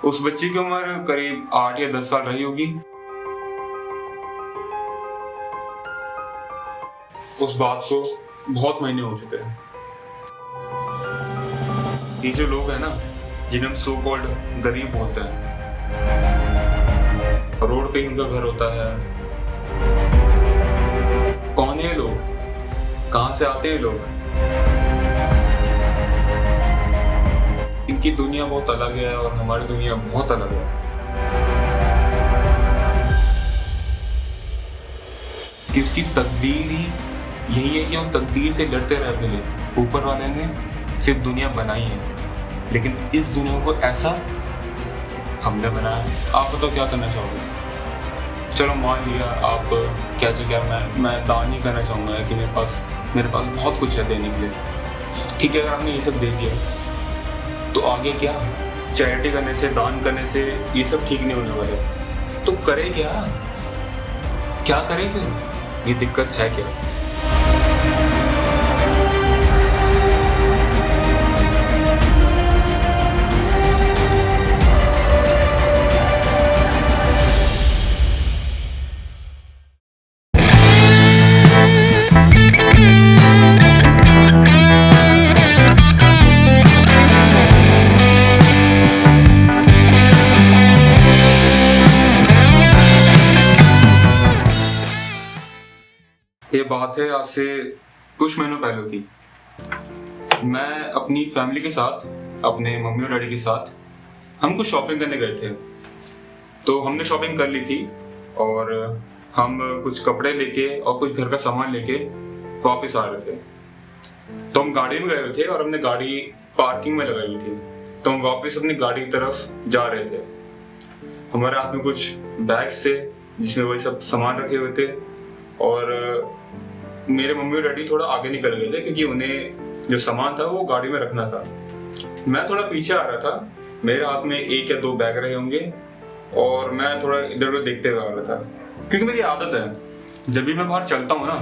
उस बच्ची की उम्र करीब 8 या 10 साल रही होगी। उस बात को बहुत महीने हो चुके हैं। ये जो लोग हैं ना, जिन्हें हम सो कॉल्ड गरीब बोलते हैं, रोड पे ही उनका घर होता है। कौन है ये लोग, कहां से आते हैं लोग? इनकी दुनिया बहुत अलग है और हमारी दुनिया बहुत अलग है। कि उसकी तकदीर ही यही है कि हम तकदीर से लड़ते रहने लगे। ऊपर वाले ने सिर्फ दुनिया बनाई है, लेकिन इस दुनिया को ऐसा हमने बनाया। आप बताओ क्या करना चाहोगे? चलो मान लिया आप क्या मैं दान ही करना चाहूँगा कि मेरे पास बहुत कुछ है देने के लिए। ठीक है, अगर आपने ये सब दे दिया तो आगे क्या? चैरिटी करने से, दान करने से ये सब ठीक नहीं होने वाले। तो करे क्या करें फिर? ये दिक्कत है क्या? ये बात है आज से कुछ महीनों पहले की। मैं अपनी फैमिली के साथ, अपने मम्मी और डैडी के साथ हम कुछ शॉपिंग करने गए थे। तो हमने शॉपिंग कर ली थी और हम कुछ कपड़े लेके और कुछ घर का सामान लेके वापस आ रहे थे। तो हम गाड़ी में गए हुए थे और हमने गाड़ी पार्किंग में लगाई हुई थी। तो हम वापस अपनी गाड़ी की तरफ जा रहे थे। हमारे हाथ में कुछ बैग्स थे जिसमें वही सब सामान रखे हुए थे और मेरे मम्मी और डैडी थोड़ा आगे निकल गए थे क्योंकि उन्हें जो सामान था वो गाड़ी में रखना था। मैं थोड़ा पीछे आ रहा था। मेरे हाथ में 1 या 2 बैग रहे होंगे और मैं थोड़ा इधर उधर देखते हुए आ रहा था, क्योंकि मेरी आदत है जब भी मैं बाहर चलता हूँ ना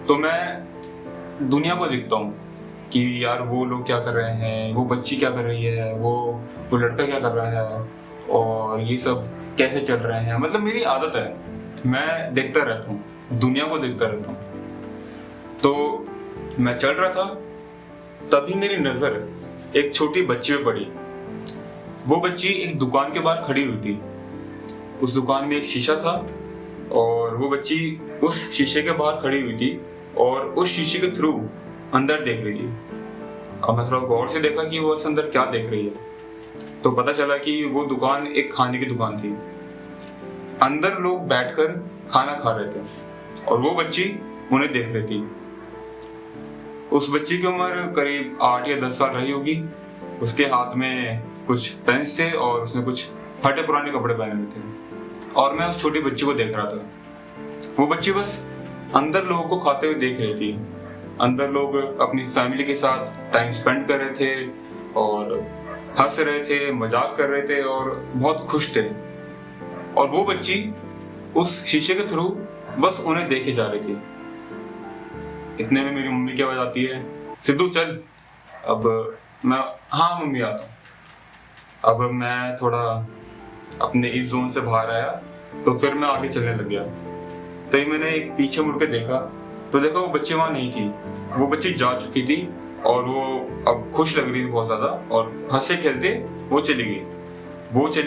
तो मैं दुनिया को देखता हूँ कि यार वो लोग क्या कर रहे हैं, वो बच्ची क्या कर रही है, वो लड़का क्या कर रहा है और ये सब कैसे चल रहे हैं। मतलब मेरी आदत है, मैं देखता रहता हूँ, दुनिया को देखता रहता हूँ। तो मैं चल रहा था, तभी मेरी नजर एक छोटी बच्ची पे पड़ी। वो बच्ची एक दुकान के बाहर खड़ी हुई थी। उस दुकान में एक शीशा था और वो बच्ची उस शीशे के बाहर खड़ी हुई थी और उस शीशे के थ्रू अंदर देख रही थी। अब मैं थोड़ा गौर से देखा कि वो उस अंदर क्या देख रही है, तो पता चला कि वो दुकान एक खाने की दुकान थी। अंदर लोग बैठकर खाना खा रहे थे और वो बच्ची उन्हें देख रही थी। उस बच्ची की उम्र करीब 8 या 10 साल रही होगी। उसके हाथ में कुछ पेन्स थे और उसने कुछ फटे पुराने कपड़े पहने हुए थे और मैं उस छोटी बच्ची को देख रहा था। वो बच्ची बस अंदर लोगों को खाते हुए देख रही थी। अंदर लोग अपनी फैमिली के साथ टाइम स्पेंड कर रहे थे और हंस रहे थे, मजाक कर रहे थे और बहुत खुश थे। और वो बच्ची उस शीशे के थ्रू बस उन्हें देखे जा रही थी। इतने में मेरी मम्मी की आवाज आती है, सिद्धू चल। अब मैं, हाँ मम्मी आता हूँ। अब मैं थोड़ा अपने इस जोन से बाहर आया तो फिर मैं आगे चलने लग गया। तभी मैंने एक पीछे मुड़ के देखा तो देखा वो बच्ची वहां नहीं थी। वो बच्ची जा चुकी थी और वो अब खुश लग रही थी बहुत ज्यादा और हंसे खेलते वो चली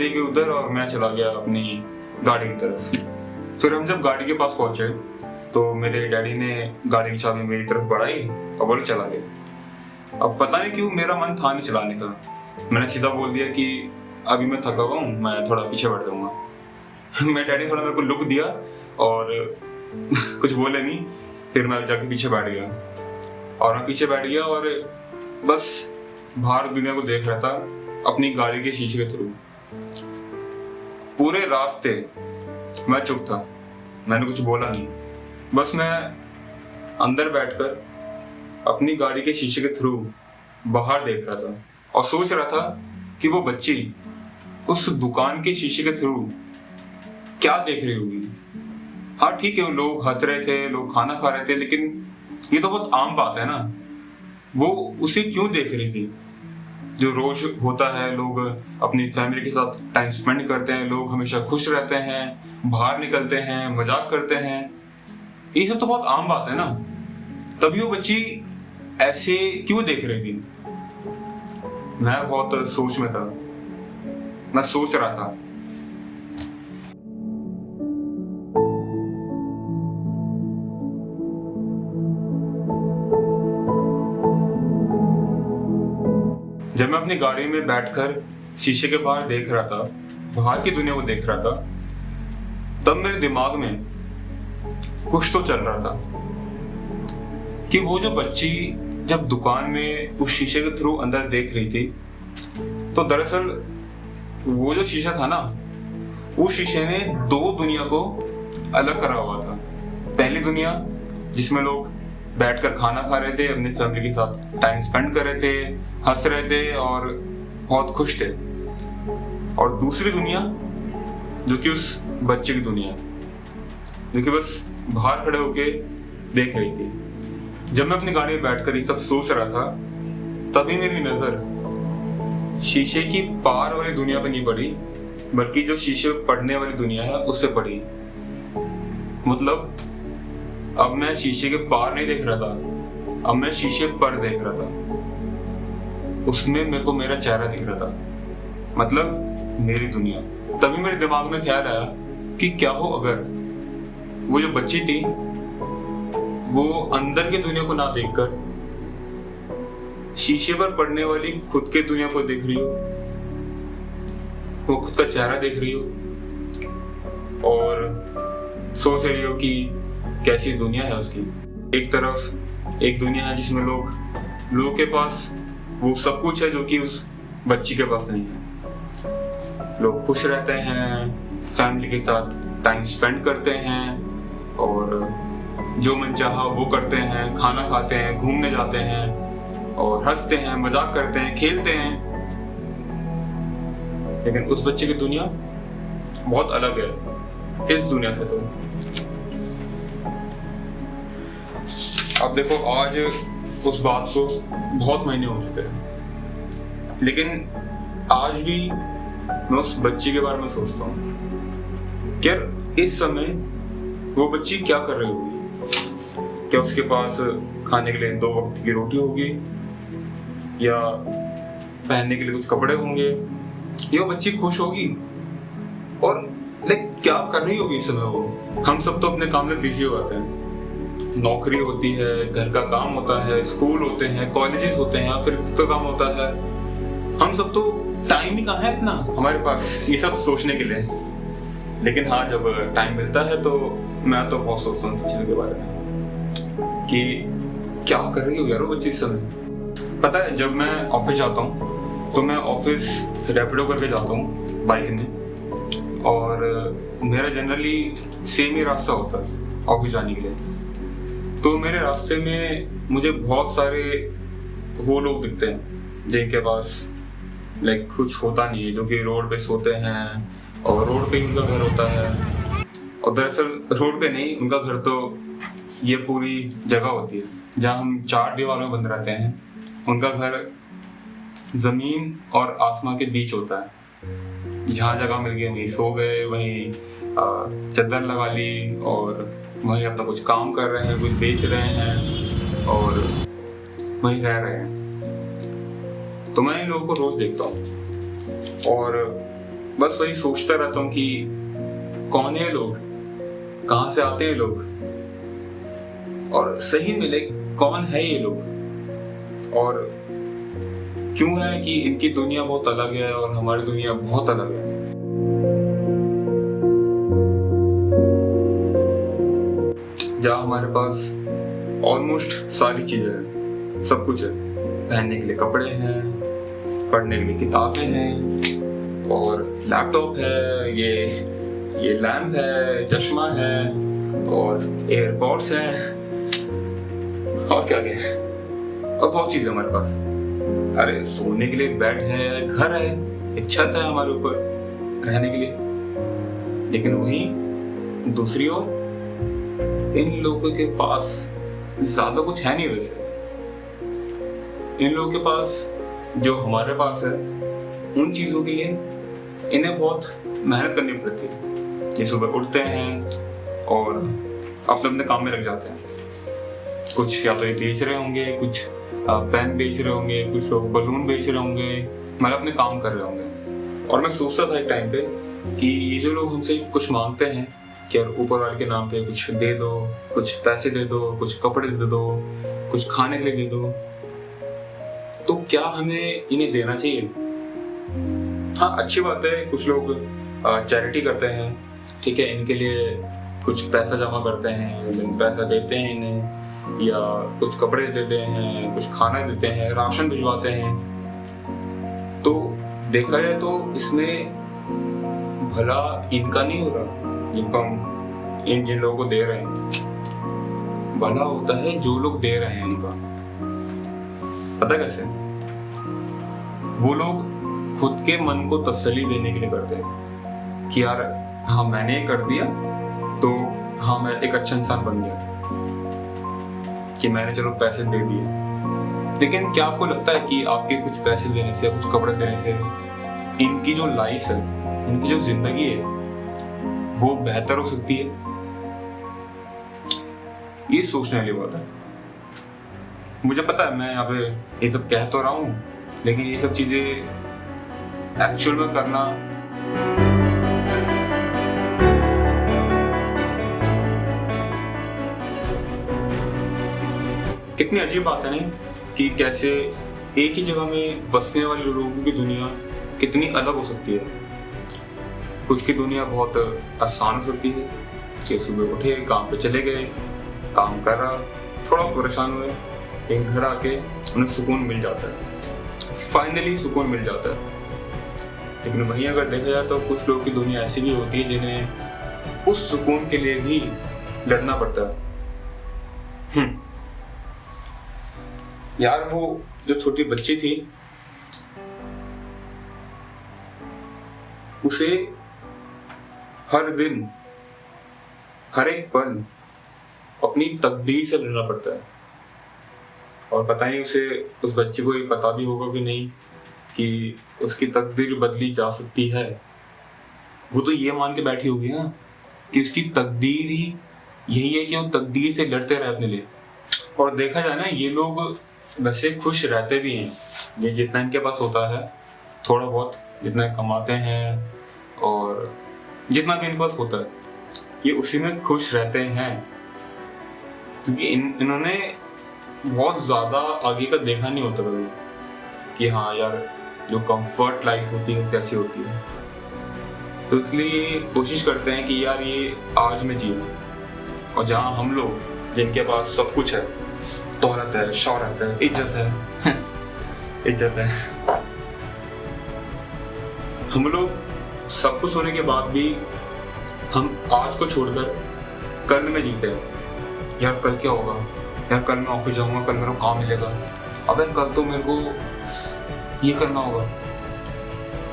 गई उधर और मैं चला गया अपनी गाड़ी की तरफ। फिर हम जब गाड़ी के पास पहुंचे तो मेरे डैडी ने गाड़ी की चाबी मेरी तरफ बढ़ाई और बोले चला गया। अब पता नहीं क्यों मेरा मन था नहीं चलाने का। मैंने सीधा बोल दिया कि अभी मैं थका हुआ हूँ, मैं थोड़ा पीछे बैठ जाऊंगा। मेरे डैडी थोड़ा मेरे को लुक दिया और कुछ बोले नहीं। फिर मैं जाके पीछे बैठ गया और बस बाहर दुनिया को देख रहा था अपनी गाड़ी के शीशे के थ्रू। पूरे रास्ते मैं चुप था, मैंने कुछ बोला नहीं। बस मैं अंदर बैठकर अपनी गाड़ी के शीशे के थ्रू बाहर देख रहा था और सोच रहा था कि वो बच्ची उस दुकान के शीशे के थ्रू क्या देख रही होगी। हाँ ठीक है, लोग हंस रहे थे, लोग खाना खा रहे थे, लेकिन ये तो बहुत आम बात है ना। वो उसे क्यों देख रही थी? जो रोज होता है, लोग अपनी फैमिली के साथ टाइम स्पेंड करते हैं, लोग हमेशा खुश रहते हैं, बाहर निकलते हैं, मजाक करते हैं, ये सब तो बहुत आम बात है ना। तभी वो बच्ची ऐसे क्यों देख रही थी? मैं बहुत सोच में था, मैं सोच रहा था। जब मैं अपनी गाड़ी में बैठकर शीशे के बाहर देख रहा था, बाहर की दुनिया को देख रहा था, तब मेरे दिमाग में कुछ तो चल रहा था कि वो जो बच्ची जब दुकान में उस शीशे के थ्रू अंदर देख रही थी, तो दरअसल वो जो शीशा था ना, उस शीशे ने दो दुनिया को अलग करा हुआ था। पहली दुनिया जिसमें लोग बैठकर खाना खा रहे थे, अपनी फैमिली के साथ टाइम स्पेंड कर रहे थे, हंस रहे थे और बहुत खुश थे। और दूसरी दुनिया जो कि उस बच्चे की दुनिया, जो कि बस बाहर खड़े होके देख रही थी। जब मैं अपनी गाड़ी में बैठकर ये सब सोच रहा था, तभी मेरी नजर शीशे की पार वाली दुनिया पे नहीं पड़ी, बल्कि जो शीशे पे पड़ने वाली दुनिया है उस पे पड़ी। मतलब अब मैं शीशे के पार नहीं देख रहा था, अब मैं शीशे पर देख रहा था। उसमें मेरे को मेरा चेहरा दिख रहा था, मतलब मेरी दुनिया। तभी मेरे दिमाग में ख्याल आया कि क्या हो अगर वो जो बच्ची थी वो अंदर की दुनिया को ना देखकर शीशे पर पड़ने वाली खुद के दुनिया को देख रही हो, वो खुद का चेहरा देख रही हो और सोच रही हो कि कैसी दुनिया है उसकी। एक तरफ एक दुनिया है जिसमें लोगों के पास वो सब कुछ है जो कि उस बच्ची के पास नहीं है। लोग खुश रहते हैं, फैमिली के साथ टाइम स्पेंड करते हैं और जो मन चाहा वो करते हैं, खाना खाते हैं, घूमने जाते हैं और हंसते हैं, मजाक करते हैं, खेलते हैं। लेकिन उस बच्चे की दुनिया बहुत अलग है इस दुनिया से। तो अब देखो, आज उस बात को बहुत महीने हो चुके हैं, लेकिन आज भी मैं उस बच्ची के बारे में सोचता हूँ। क्या इस समय वो बच्ची क्या कर रही होगी? क्या उसके पास खाने के लिए 2 वक्त की रोटी होगी, या पहनने के लिए कुछ कपड़े होंगे, या वो बच्ची खुश होगी? और क्या कर रही होगी इस समय वो? हम सब तो अपने काम में बिजी हो जाते हैं। नौकरी होती है, घर का काम होता है, स्कूल होते हैं, कॉलेजेस होते हैं, फिर खुद का काम होता है। हम सब तो टाइम ही कहाँ है इतना हमारे पास ये सब सोचने के लिए। लेकिन हाँ, जब टाइम मिलता है तो मैं तो बहुत सोचता हूँ चीजों के बारे में कि क्या कर रही हो यार वो बच्ची इस समय। पता है, जब मैं ऑफिस जाता हूँ तो मैं ऑफिस रैपिडो करके जाता हूँ बाइक में, और मेरा जनरली सेम ही रास्ता होता है ऑफिस जाने के लिए। तो मेरे रास्ते में मुझे बहुत सारे वो लोग दिखते हैं जिनके पास कुछ होता नहीं है, जो कि रोड पे सोते हैं और रोड पे ही उनका घर होता है। और दरअसल रोड पे नहीं, उनका घर तो ये पूरी जगह होती है जहाँ हम 4 दीवारों में बंद रहते हैं। उनका घर जमीन और आसमां के बीच होता है। जहाँ जगह मिल गई वहीं सो गए, वहीं चादर लगा ली और वहीं अपना कुछ काम कर रहे हैं, कुछ बेच रहे हैं और वहीं रह रहे हैं। तो मैं इन लोगों को रोज देखता हूँ और बस वही सोचता रहता हूँ कि कौन है ये लोग, कहाँ से आते हैं लोग, और सही में कौन है ये लोग, और क्यों है कि इनकी दुनिया बहुत अलग है और हमारी दुनिया बहुत अलग है। जहाँ हमारे पास ऑलमोस्ट सारी चीजें हैं, सब कुछ है, पहनने के लिए कपड़े हैं, पढ़ने के लिए किताबें हैं और लैपटॉप है, ये लैम्प है, चश्मा है और एयरपॉड्स हैं और क्या क्या, और बहुत चीजें हमारे पास। अरे सोने के लिए बेड है, घर है, एक छत है हमारे ऊपर रहने के लिए। लेकिन वहीं दूसरी ओर इन लोगों के पास ज्यादा कुछ है नहीं। वैसे इन लोगों के पास जो हमारे पास है उन चीज़ों के लिए इन्हें बहुत मेहनत करनी पड़ती है। ये सुबह उठते हैं और अपने अपने काम में लग जाते हैं। कुछ या तो ये बेच रहे होंगे, कुछ पेन बेच रहे होंगे, कुछ लोग बलून बेच रहे होंगे, मतलब अपने काम कर रहे होंगे। और मैं सोचता था एक टाइम पे कि ये जो लोग हमसे कुछ मांगते हैं कि यार ऊपर वाले के नाम पे कुछ दे दो, कुछ पैसे दे दो, कुछ कपड़े दे दो, कुछ खाने के लिए दे दो, तो क्या हमें इन्हें देना चाहिए? हाँ, अच्छी बात है, कुछ लोग चैरिटी करते हैं, ठीक है, इनके लिए कुछ पैसा जमा करते हैं, पैसा देते हैं इन्हें, या कुछ कपड़े देते हैं, कुछ खाना देते हैं, राशन भिजवाते हैं। तो देखा जाए तो इसमें भला इनका नहीं हो रहा जिनको हम जिन लोगों को दे रहे हैं, भला होता है जो लोग दे रहे हैं उनका। पता कैसे? वो लोग खुद के मन को तसल्ली देने के लिए करते हैं कि यार हाँ मैंने कर दिया तो हाँ मैं एक अच्छा इंसान बन गया कि मैंने चलो पैसे दे दिए। लेकिन क्या आपको लगता है कि आपके कुछ पैसे देने से, कुछ कपड़े देने से इनकी जो लाइफ है, इनकी जो जिंदगी है वो बेहतर हो सकती है? ये सोचने वाली बात है। मुझे पता है मैं यहाँ पे ये सब कह तो रहा हूँ, लेकिन ये सब चीजें एक्चुअल में करना कितनी अजीब बात है नहीं कि कैसे एक ही जगह में बसने वाले लोगों की दुनिया कितनी अलग हो सकती है। कुछ की दुनिया बहुत आसान हो सकती है कि सुबह उठे, काम पे चले गए, काम करा, थोड़ा परेशान हुए, लेकिन घर आके उन्हें सुकून मिल जाता है, फाइनली सुकून मिल जाता है। लेकिन वहीं अगर देखा जाए तो कुछ लोगों की दुनिया ऐसी भी होती है जिन्हें उस सुकून के लिए भी लड़ना पड़ता है। यार वो जो छोटी बच्ची थी उसे हर दिन, हर एक पल अपनी तकदीर से लड़ना पड़ता है। और पता नहीं उस बच्ची को ये पता भी होगा कि नहीं कि उसकी तकदीर बदली जा सकती है। वो तो ये मान के बैठी होगी ना कि उसकी तकदीर ही यही है कि वो तकदीर से लड़ते रहे अपने लिए। और देखा जाए ना, ये लोग वैसे खुश रहते भी हैं, ये जितना इनके पास होता है, थोड़ा बहुत जितना कमाते हैं और जितना भी इनके पास होता है, ये उसी में खुश रहते हैं, क्योंकि इन्होंने बहुत ज़्यादा आगे का देखा नहीं होता कभी कि हाँ यार जो कंफर्ट लाइफ होती है कैसी होती है। तो इसलिए ये कोशिश करते हैं कि यार ये आज में जिए। और जहाँ हम लोग जिनके पास सब कुछ है, दौलत है, शौहरत है, इज्जत है इज्जत है, हम लोग सब कुछ होने के बाद भी हम आज को छोड़कर कल में जीते हैं। यार कल क्या होगा, यार कल मैं ऑफिस जाऊंगा, कल मेरा काम मिलेगा, अबे कल तो मेरे को ये करना होगा,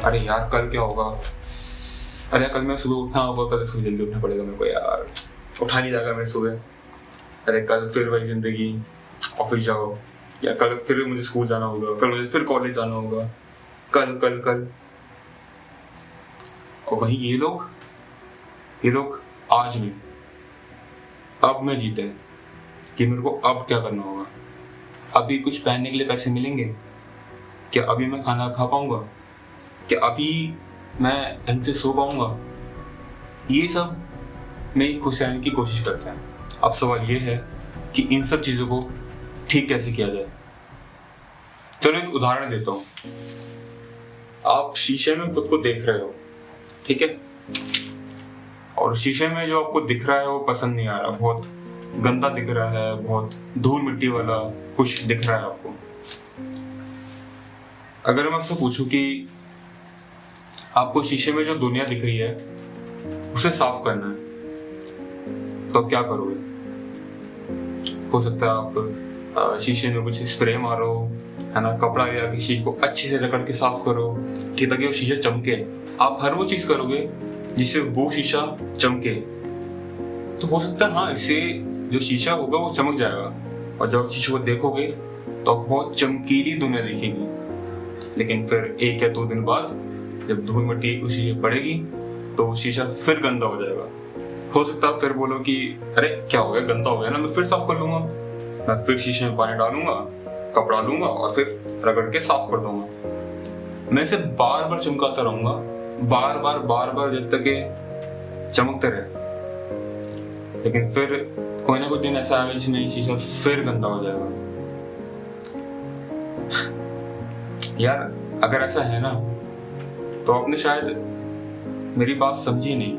अरे यार कल क्या होगा, अरे कल मैं सुबह उठना होगा, कल सुबह जल्दी उठना पड़ेगा मेरे को, यार उठा नहीं जाएगा मेरे सुबह, अरे कल फिर वही जिंदगी, ऑफिस जाओ, या कल फिर मुझे स्कूल जाना होगा, कल मुझे फिर कॉलेज जाना होगा, कल कल कल। और वही ये लोग आज में, अब में जीते हैं कि मेरे को अब क्या करना होगा, अभी कुछ पहनने के लिए पैसे मिलेंगे क्या, अभी मैं खाना खा पाऊंगा क्या, अभी मैं ढंग से सो पाऊंगा। ये सब में ही खुश रहने की कोशिश करते हैं। अब सवाल ये है कि इन सब चीज़ों को ठीक कैसे किया जाए। चलो एक उदाहरण देता हूँ। आप शीशे में खुद को देख रहे हो, ठीक है, और शीशे में जो आपको दिख रहा है वो पसंद नहीं आ रहा, बहुत गंदा दिख रहा है, बहुत धूल मिट्टी वाला कुछ दिख रहा है आपको। अगर मैं आपसे पूछूं कि आपको शीशे में जो दुनिया दिख रही है उसे साफ करना है, तो क्या करोगे? हो सकता है आप शीशे में कुछ स्प्रे मारो, है ना, कपड़ा या किसी को अच्छे से रगड़ के साफ करो, ठीक, ताकि वो शीशा चमके। आप हर वो चीज करोगे जिससे वो शीशा चमके। तो हो सकता है हाँ, इससे जो शीशा होगा वो चमक जाएगा, और जब शीशे को देखोगे तो आपको बहुत चमकीली दुनिया दिखेगी। लेकिन फिर 1 या 2 दिन बाद जब धूल मिट्टी उस शीशे पड़ेगी तो शीशा फिर गंदा हो जाएगा। हो सकता है फिर बोलो कि अरे क्या हो गया, गंदा हो गया ना, मैं फिर साफ कर लूंगा। मैं फिर शीशे में पानी डालूंगा, कपड़ा लूंगा और फिर रगड़ के साफ कर दूंगा। मैं इसे बार बार चमकाता रहूंगा, बार बार जब तक ये चमकते रहे। लेकिन फिर कोई ना कोई दिन ऐसा आएगा जिसमें शीशा फिर गंदा हो जाएगा। यार अगर ऐसा है ना तो आपने शायद मेरी बात समझी नहीं।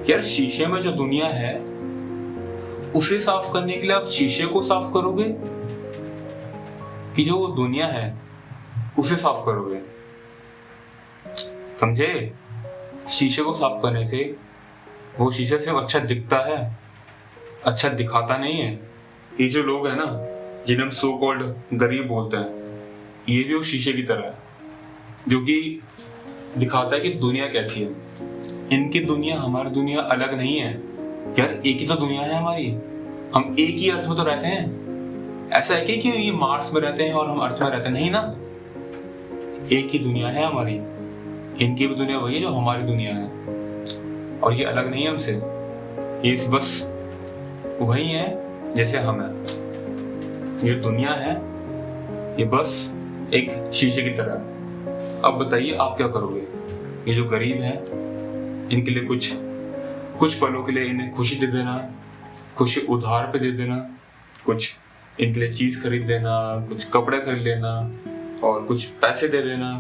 यार शीशे में जो दुनिया है उसे साफ करने के लिए आप शीशे को साफ करोगे कि जो वो दुनिया है उसे साफ करोगे? समझे? शीशे को साफ करने से वो शीशा सिर्फ अच्छा दिखता है, अच्छा दिखाता नहीं है। ये जो लोग हैं ना जिन्हें हम सो कॉल्ड गरीब बोलते हैं, ये भी उस शीशे की तरह है जो कि दिखाता है कि दुनिया कैसी है। इनकी दुनिया हमारी दुनिया अलग नहीं है यार, एक ही तो दुनिया है हमारी। हम एक ही अर्थ में तो रहते हैं। ऐसा है कि ये मार्स में रहते हैं और हम अर्थ में रहते हैं? नहीं ना, एक ही दुनिया है हमारी। इनकी भी दुनिया वही है जो हमारी दुनिया है, और ये अलग नहीं है हमसे। ये बस वही है जैसे हम हैं। ये दुनिया है ये बस एक शीशे की तरह। अब बताइए आप क्या करोगे? ये जो गरीब हैं इनके लिए कुछ पलों के लिए इन्हें खुशी दे देना, खुशी उधार पे दे देना, कुछ इनके लिए चीज खरीद देना, कुछ कपड़े खरीद लेना और कुछ पैसे दे देना,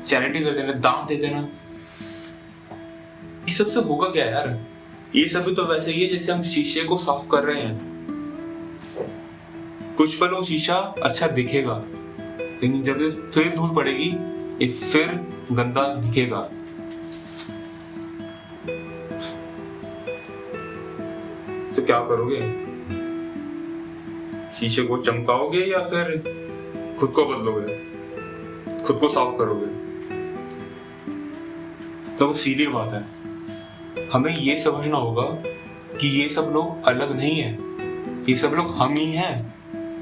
चैरिटी कर देना, दान दे देना। इस सबसे होगा क्या यार? ये सब भी तो वैसे ही है जैसे हम शीशे को साफ कर रहे हैं। कुछ पलों शीशा अच्छा दिखेगा, लेकिन जब ये फिर धूल पड़ेगी ये फिर गंदा दिखेगा। तो क्या करोगे? शीशे को चमकाओगे या फिर खुद को बदलोगे, खुद को साफ करोगे? तो सीधी बात है, हमें ये समझना होगा कि ये सब लोग अलग नहीं है, ये सब लोग हम ही हैं।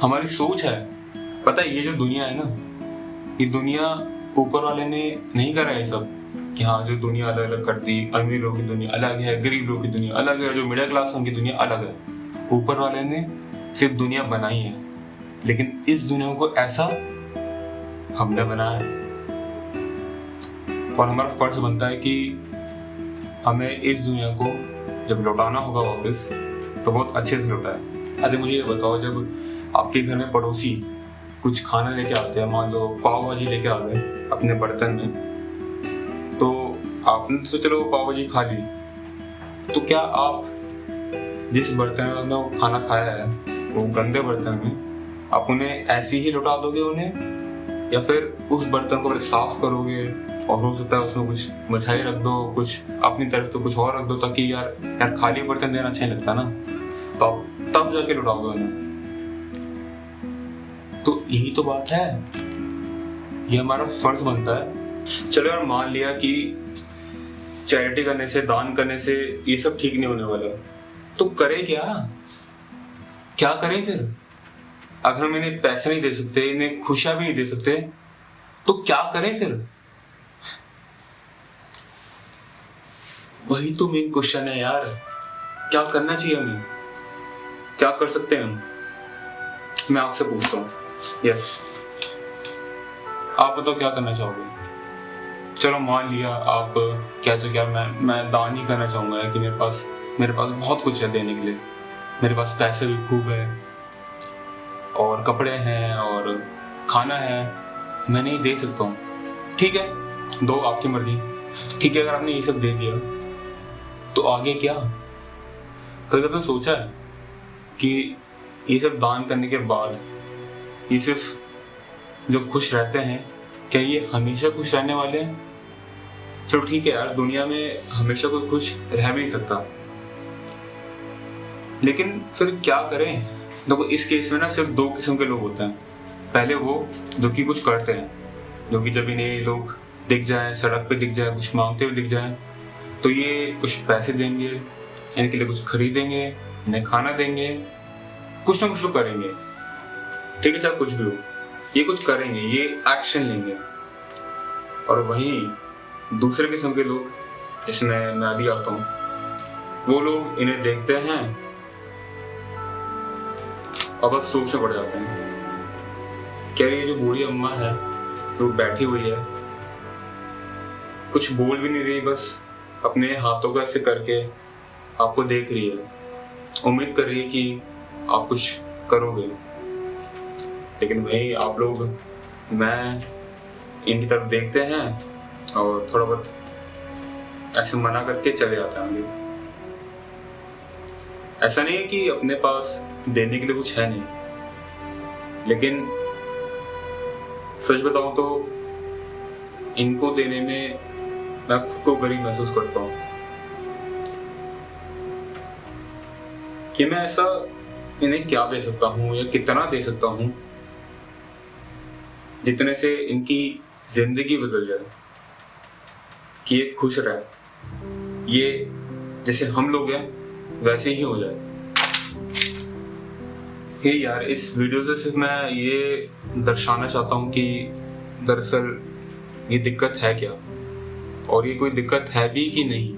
हमारी सोच है। पता है ये जो दुनिया है ना, ये दुनिया ऊपर वाले ने नहीं करा है सब कि हाँ जो दुनिया अलग अलग करती, अमीर लोगों की दुनिया अलग है, गरीब लोगों की दुनिया अलग है, जो मिडिल क्लास उनकी दुनिया अलग है। ऊपर वाले ने सिर्फ दुनिया बनाई है, लेकिन इस दुनिया को ऐसा हमने बनाया है। और हमारा फर्ज बनता है कि हमें इस दुनिया को जब लौटाना होगा वापस तो बहुत अच्छे से लौटाए। अरे मुझे ये बताओ, जब आपके घर में पड़ोसी कुछ खाना लेके आते हैं, मान लो पाव भाजी लेके आ गए अपने बर्तन में, तो आपने तो चलो पाव भाजी खा ली, तो क्या आप जिस बर्तन में वो खाना खाया है वो गंदे बर्तन में आप उन्हें ऐसे ही लौटा दोगे उन्हें, या फिर उस बर्तन को पहले साफ करोगे और हो सकता है उसमें कुछ मिठाई रख दो, कुछ अपनी तरफ से कुछ और रख दो, ताकि यार खाली बर्तन देना अच्छा नहीं लगता ना, तो आप तब जाके लौटाओगे उन्हें। तो यही तो बात है, ये हमारा फर्ज बनता है। चलो यार मान लिया कि चैरिटी करने से, दान करने से ये सब ठीक नहीं होने वाला, तो करें क्या करें फिर? अगर हम इन्हें पैसे नहीं दे सकते, इन्हें खुशियां भी नहीं दे सकते, तो क्या करें फिर? वही तो मेन क्वेश्चन है यार, क्या करना चाहिए हमें, क्या कर सकते हैं हम? मैं आपसे पूछता हूँ। यस, आप बताओ क्या करना चाहोगे? चलो मान लिया आप कहते हो क्या मैं दान ही करना चाहूंगा कि मेरे पास बहुत कुछ है देने के लिए, मेरे पास पैसे भी खूब है और कपड़े हैं और खाना है, मैं नहीं दे सकता हूँ। ठीक है, दो, आपकी मर्जी। ठीक है, अगर आपने ये सब दे दिया तो आगे क्या? कभी आपने सोचा है कि ये सब दान करने के बाद ये सिर्फ जो खुश रहते हैं, क्या ये हमेशा खुश रहने वाले हैं? चलो ठीक है यार, दुनिया में हमेशा कोई खुश रह भी नहीं सकता, लेकिन फिर क्या करें? देखो इस केस में ना सिर्फ 2 किस्म के लोग होते हैं। पहले वो जो कि कुछ करते हैं, जो कि जब इन्हें लोग दिख जाए, सड़क पे दिख जाए, कुछ मांगते हुए दिख जाए, तो ये कुछ पैसे देंगे, इनके लिए कुछ खरीदेंगे, इन्हें खाना देंगे, कुछ ना कुछ तो करेंगे। ठीक है, चाहे कुछ भी हो, ये कुछ करेंगे, ये एक्शन लेंगे। और वहीं दूसरे किस्म के लोग, जिसमें मैं भी आता हूँ, वो लोग इन्हें देखते हैं और बस सोच में पड़ जाते हैं कि ये जो बूढ़ी अम्मा है वो बैठी हुई है, कुछ बोल भी नहीं रही, बस अपने हाथों को ऐसे करके आपको देख रही है, उम्मीद कर रही है कि आप कुछ करोगे। लेकिन भाई आप लोग, मैं इनकी तरफ देखते हैं और थोड़ा बहुत ऐसे मना करके चले जाते हैं आगे। ऐसा नहीं है कि अपने पास देने के लिए कुछ है नहीं, लेकिन सच बताऊं तो इनको देने में मैं खुद को गरीब महसूस करता हूँ कि मैं ऐसा इन्हें क्या दे सकता हूँ या कितना दे सकता हूँ जितने से इनकी जिंदगी बदल जाए, कि ये खुश रहे, ये जैसे हम लोग हैं वैसे ही हो जाए। हे यार, इस वीडियो से सिर्फ मैं ये दर्शाना चाहता हूँ कि दरअसल ये दिक्कत है क्या, और ये कोई दिक्कत है भी कि नहीं,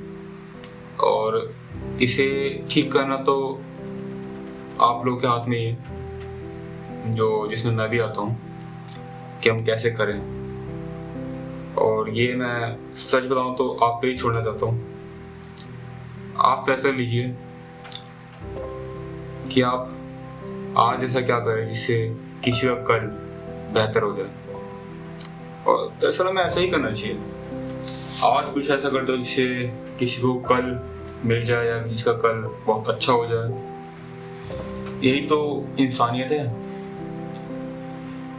और इसे ठीक करना तो आप लोग के हाथ में ही है, जो जिसमें मैं भी आता हूँ, कि हम कैसे करें। और ये मैं सच बताऊं तो आप पे ही छोड़ना चाहता हूँ। आप फैसला लीजिए कि आप आज ऐसा क्या करें जिससे किसी का कल बेहतर हो जाए। और दरअसल हमें ऐसा ही करना चाहिए, आज कुछ ऐसा कर दो जिससे किसी को कल मिल जाए या जिसका कल बहुत अच्छा हो जाए। यही तो इंसानियत है।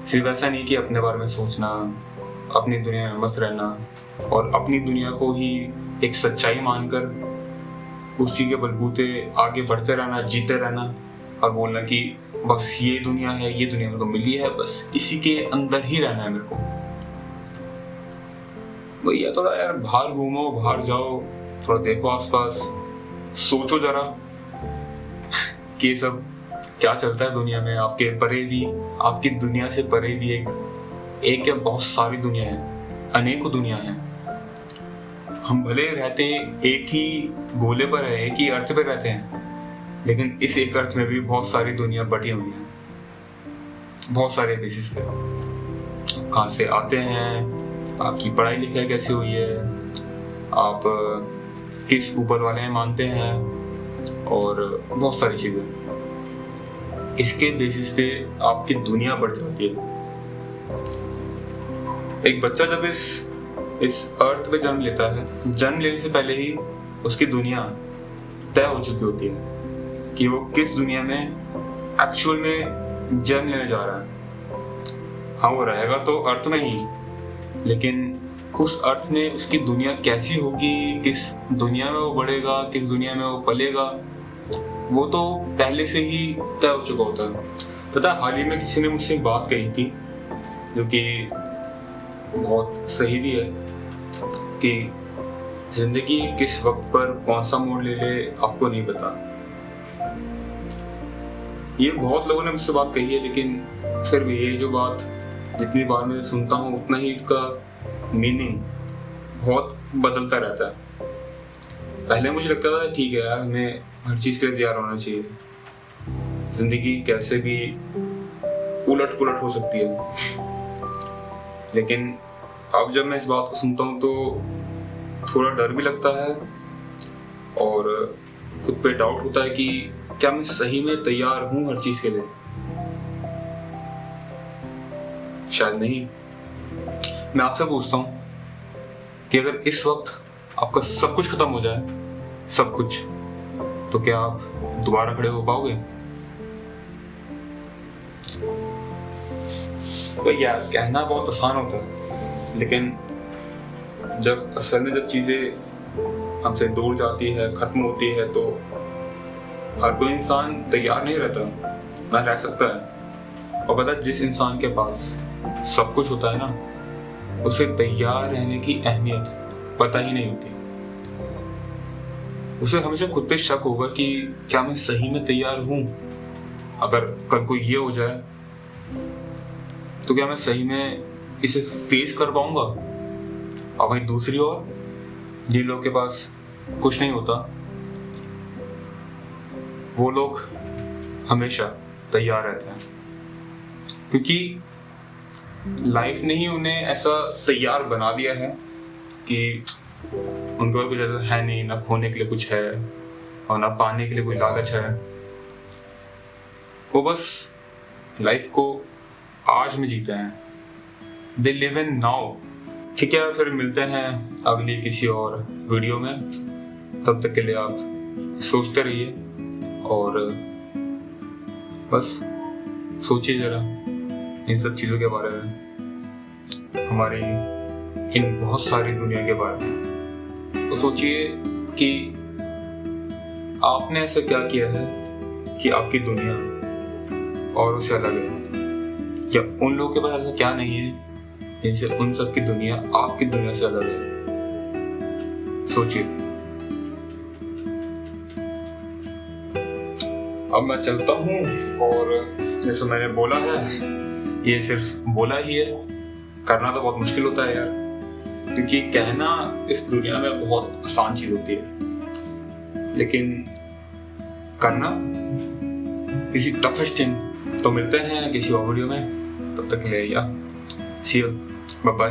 सिर्फ ऐसा नहीं कि अपने बारे में सोचना, अपनी दुनिया में मस्त रहना और अपनी दुनिया को ही एक सच्चाई मानकर उसी के बलबूते आगे बढ़ते रहना, जीते रहना और बोलना कि बस ये दुनिया है, ये दुनिया मेरे को मिली है, बस इसी के अंदर ही रहना है मेरे को। भैया थोड़ा यार बाहर घूमो, बाहर जाओ, थोड़ा देखो आसपास, सोचो जरा कि ये सब क्या चलता है दुनिया में। आपके परे भी, आपकी दुनिया से परे भी एक या बहुत सारी दुनिया है, अनेकों दुनिया है। हम भले रहते एक ही गोले पर है, एक ही अर्थ पे रहते हैं, लेकिन इस एक अर्थ में भी बहुत सारी दुनिया बटी हुई है, बहुत सारे बेसिस पे। कहाँ से आते हैं, आपकी पढ़ाई लिखाई कैसे हुई है, आप किस ऊपर वाले में मानते हैं, और बहुत सारी चीजें। इसके बेसिस पे आपकी दुनिया बढ़ जाती है। एक बच्चा जब इस अर्थ पे जन्म लेता है, जन्म लेने से पहले ही उसकी दुनिया तय हो चुकी होती है कि वो किस दुनिया में एक्चुअल में जन्म लेने जा रहा है। हाँ, वो रहेगा तो अर्थ में ही, लेकिन उस अर्थ में उसकी दुनिया कैसी होगी, किस दुनिया में वो बढ़ेगा, किस दुनिया में वो पलेगा, वो तो पहले से ही तय हो चुका होता है। पता है, हाल ही में किसी ने मुझसे एक बात कही थी जो कि बहुत सही भी है, कि जिंदगी किस वक्त पर कौन सा मोड़ ले ले आपको नहीं पता। ये बहुत लोगों ने मुझसे बात कही है, लेकिन फिर भी ये जो बात जितनी बार मैं सुनता हूँ उतना ही इसका मीनिंग बहुत बदलता रहता है। पहले मुझे लगता था ठीक है यार, हमें हर चीज के लिए तैयार होना चाहिए, जिंदगी कैसे भी उलट पुलट हो सकती है। लेकिन अब जब मैं इस बात को सुनता हूँ तो थोड़ा डर भी लगता है और खुद पे डाउट होता है कि क्या मैं सही में तैयार हूँ हर चीज के लिए। शायद नहीं। मैं आपसे पूछता हूँ कि अगर इस वक्त आपका सब कुछ खत्म हो जाए, सब कुछ, तो क्या आप दोबारा खड़े हो पाओगे? तो यार कहना बहुत आसान होता है, लेकिन जब असल में जब चीजें हमसे दूर जाती है, खत्म होती है, तो हर कोई इंसान तैयार नहीं रहता, ना रह सकता है। और पता, जिस इंसान के पास सब कुछ होता है ना, उसे तैयार रहने की अहमियत पता ही नहीं होती। उसे हमेशा खुद पे शक होगा कि क्या मैं सही में तैयार हूं। अगर कल को ये हो जाए तो क्या मैं सही में इसे फेस कर पाऊंगा? और वहीं दूसरी ओर जिन लोगों के पास कुछ नहीं होता, वो लोग हमेशा तैयार रहते हैं, क्योंकि लाइफ ने ही उन्हें ऐसा तैयार बना दिया है कि उनके पास कुछ ऐसा है नहीं, ना खोने के लिए कुछ है और ना पाने के लिए कोई लालच है। वो बस लाइफ को आज में जीते हैं, दे लिव इन नाउ। ठीक है, फिर मिलते हैं अगली किसी और वीडियो में। तब तक के लिए आप सोचते रहिए और बस सोचिए जरा इन सब चीज़ों के बारे में, हमारी इन बहुत सारी दुनिया के बारे में। तो सोचिए कि आपने ऐसा क्या किया है कि आपकी दुनिया औरों से अलग है, या उन लोगों के पास ऐसा क्या नहीं है जिनसे उन सब की दुनिया आपकी दुनिया से अलग है। सोचिए। अब मैं चलता हूँ, और जैसे मैंने बोला है, ये सिर्फ बोला ही है, करना तो बहुत मुश्किल होता है यार, क्योंकि कहना इस दुनिया में बहुत आसान चीज होती है, लेकिन करना किसी टफेस्ट थिंग। तो मिलते हैं किसी और वीडियो में, तब तक के लिए या सी यू, बाय बाय।